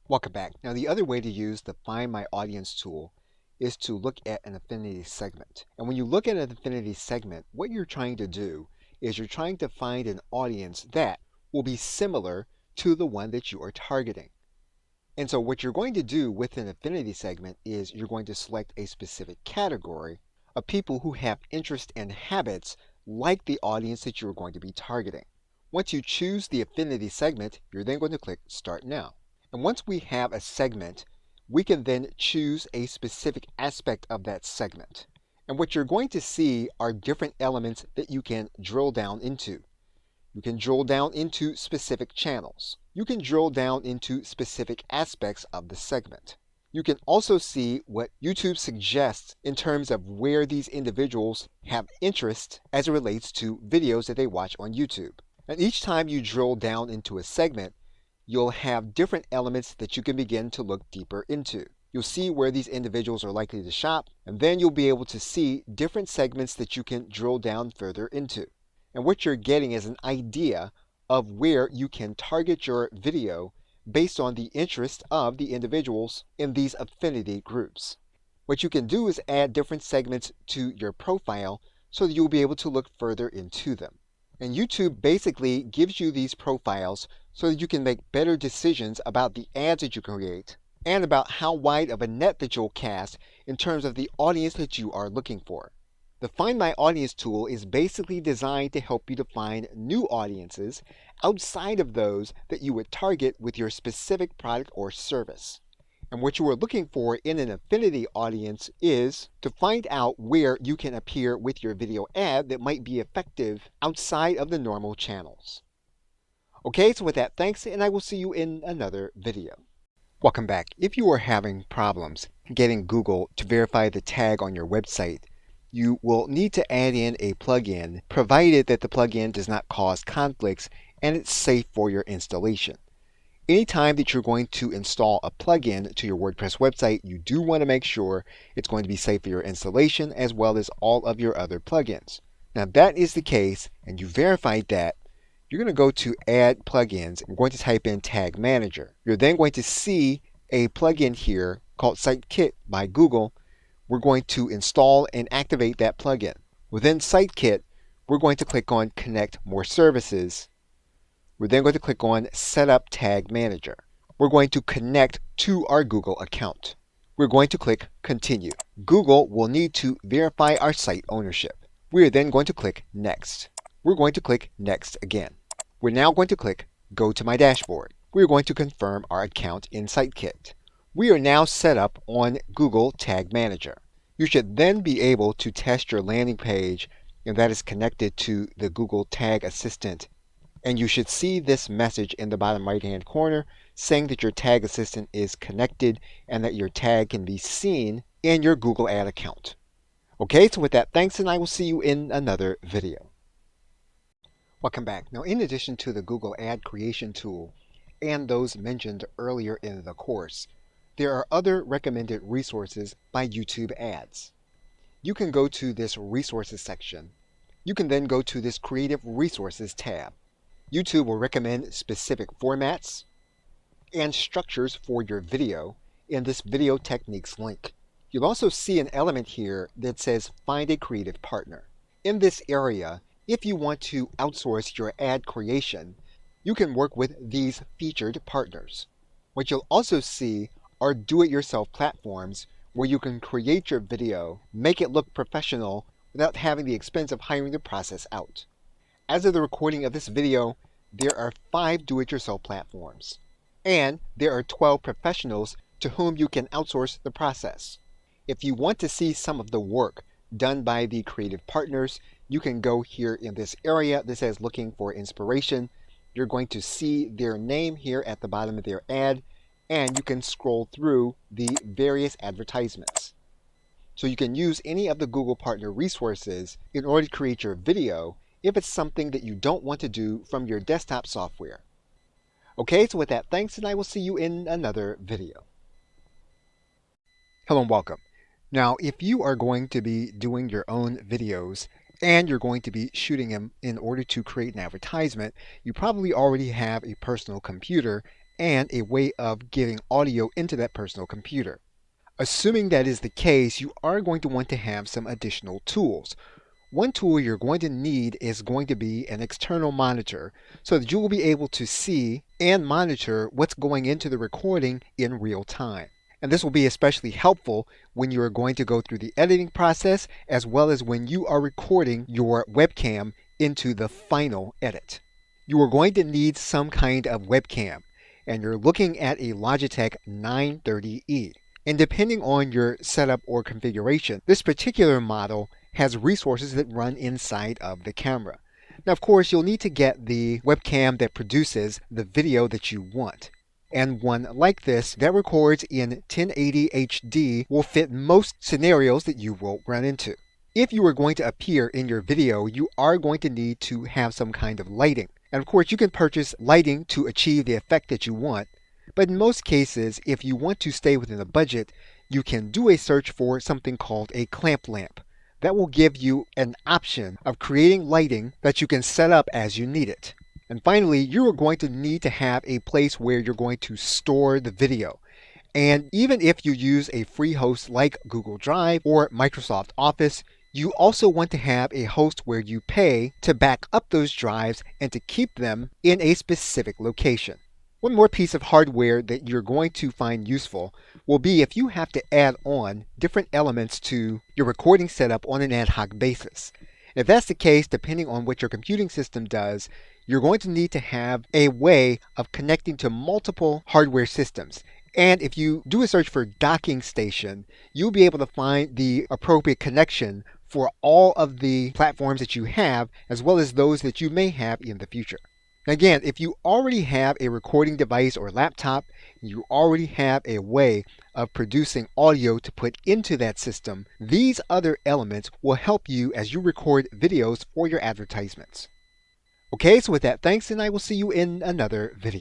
Welcome back. Now, the other way to use the Find My Audience tool is to look at an affinity segment. And when you look at an affinity segment, what you're trying to do is you're trying to find an audience that will be similar to the one that you are targeting. And so what you're going to do with an affinity segment is you're going to select a specific category of people who have interests and habits like the audience that you're going to be targeting. Once you choose the affinity segment, you're then going to click Start Now. And once we have a segment, we can then choose a specific aspect of that segment. And what you're going to see are different elements that you can drill down into. You can drill down into specific channels. You can drill down into specific aspects of the segment. You can also see what YouTube suggests in terms of where these individuals have interest as it relates to videos that they watch on YouTube. And each time you drill down into a segment, you'll have different elements that you can begin to look deeper into. You'll see where these individuals are likely to shop, and then you'll be able to see different segments that you can drill down further into. And what you're getting is an idea of where you can target your video based on the interest of the individuals in these affinity groups. What you can do is add different segments to your profile so that you'll be able to look further into them. And YouTube basically gives you these profiles so that you can make better decisions about the ads that you create and about how wide of a net that you'll cast in terms of the audience that you are looking for. The Find My Audience tool is basically designed to help you to find new audiences outside of those that you would target with your specific product or service. And what you are looking for in an affinity audience is to find out where you can appear with your video ad that might be effective outside of the normal channels. Okay, so with that, thanks, and I will see you in another video. Welcome back. If you are having problems getting Google to verify the tag on your website, you will need to add in a plugin, provided that the plugin does not cause conflicts and it's safe for your installation. Anytime that you're going to install a plugin to your WordPress website, you do want to make sure it's going to be safe for your installation as well as all of your other plugins. Now, if that is the case and you verified that, you're going to go to Add Plugins and going to type in Tag Manager. You're then going to see a plugin here called SiteKit by Google. We're going to install and activate that plugin. Within SiteKit, we're going to click on Connect More Services. We're then going to click on Set Up Tag Manager. We're going to connect to our Google account. We're going to click Continue. Google will need to verify our site ownership. We are then going to click Next. We're going to click Next again. We're now going to click Go to My Dashboard. We're going to confirm our account in SiteKit. We are now set up on Google Tag Manager. You should then be able to test your landing page, and that is connected to the Google Tag Assistant. And you should see this message in the bottom right hand corner saying that your Tag Assistant is connected and that your tag can be seen in your Google Ad account. Okay, so with that, thanks, and I will see you in another video. Welcome back. Now, in addition to the Google Ad Creation tool and those mentioned earlier in the course, there are other recommended resources by YouTube Ads. You can go to this Resources section. You can then go to this Creative Resources tab. YouTube will recommend specific formats and structures for your video in this Video Techniques link. You'll also see an element here that says Find a Creative Partner. In this area, if you want to outsource your ad creation, you can work with these featured partners. What you'll also see are do-it-yourself platforms where you can create your video, make it look professional without having the expense of hiring the process out. As of the recording of this video, there are 5 do-it-yourself platforms, and there are 12 professionals to whom you can outsource the process. If you want to see some of the work done by the creative partners, you can go here in this area that says Looking for Inspiration. You're going to see their name here at the bottom of their ad, and you can scroll through the various advertisements. So you can use any of the Google Partner resources in order to create your video if it's something that you don't want to do from your desktop software. Okay, so with that, thanks, and I will see you in another video. Hello and welcome. Now, if you are going to be doing your own videos and you're going to be shooting them in order to create an advertisement, you probably already have a personal computer and a way of getting audio into that personal computer. Assuming that is the case, you are going to want to have some additional tools. One tool you're going to need is going to be an external monitor so that you will be able to see and monitor what's going into the recording in real time. And this will be especially helpful when you are going to go through the editing process as well as when you are recording your webcam into the final edit. You are going to need some kind of webcam, and you're looking at a Logitech 930E. And depending on your setup or configuration, this particular model has resources that run inside of the camera. Now, of course, you'll need to get the webcam that produces the video that you want. And one like this that records in 1080 HD will fit most scenarios that you will run into. If you are going to appear in your video, you are going to need to have some kind of lighting. And of course, you can purchase lighting to achieve the effect that you want. But in most cases, if you want to stay within a budget, you can do a search for something called a clamp lamp. That will give you an option of creating lighting that you can set up as you need it. And finally, you are going to need to have a place where you're going to store the video. And even if you use a free host like Google Drive or Microsoft Office, you also want to have a host where you pay to back up those drives and to keep them in a specific location. One more piece of hardware that you're going to find useful will be if you have to add on different elements to your recording setup on an ad hoc basis. If that's the case, depending on what your computing system does, you're going to need to have a way of connecting to multiple hardware systems. And if you do a search for docking station, you'll be able to find the appropriate connection for all of the platforms that you have, as well as those that you may have in the future. Again, if you already have a recording device or laptop, you already have a way of producing audio to put into that system, these other elements will help you as you record videos for your advertisements. Okay, so with that, thanks, and I will see you in another video.